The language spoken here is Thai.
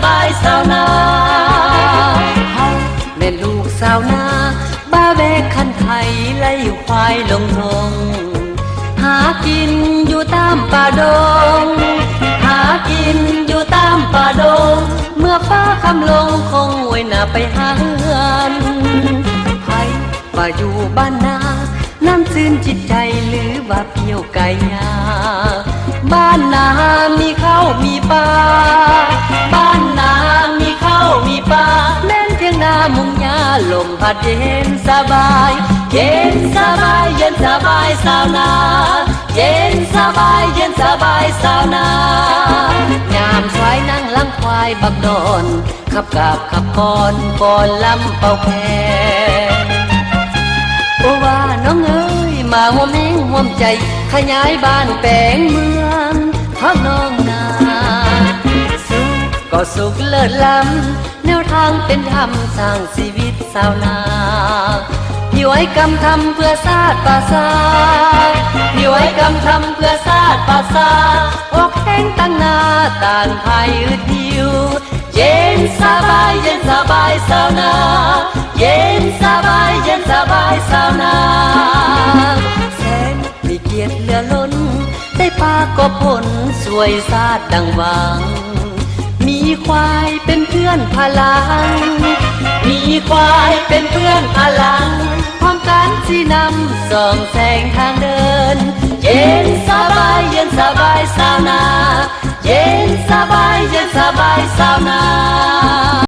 บายสาวนาเฮาแม่ลูกสาวนาบ้าแวกคันไทยไล่ควายลงทงหากินอยู่ตามป่าดงหากินอยู่ตามป่าดงเมื่อฟ้าคำลงคงไว้หน้าไปหาเฮือนไผว่าอยู่บ้านนาน้ำซื่นจิตใจหรือว่าเปี่ยวไก่ยาบ้านนามีข้าวมีปลาบ้านนามีข้าวมีปลาแม่นเพียงนามุงยาลมพัดเย็นสบายเย็นสบายเย็นสบายสาวนาเย็นสบายเย็นสบายสาวนายามสายนั่งลังควายบักดอนขับกาบขับก่อนก่อนลำเป่าแค่โอว่าน้องเอ๋ยมาห่วมแห้งห่วมใจขยายบ้านแปลงเมืองพักน้องนาสุขก็สุขเลิศล้ำแนวทางเป็นธรรมสร้างชีวิตสาวนาพี่ไว้กำทำเพื่อชาติภาษาพี่ไว้กำทำเพื่อชาติภาษาอกแห้งตั้งหน้าต่างภายอึดหิวเย็นสบายเย็นสบายสาวนาเย็นสบายเย็นสบายสาวนาแสนมีเกียรติเหลือล้นได้ปากบผลสวยซาดดังหวังมีควายเป็นเพื่อนพลังมีควายเป็นเพื่อนพลังพร้อมกันที่นำส่องแสงทางเดินเย็นสบายเย็นสบายสาวนาเย็นสบายเย็นสบายสาวนา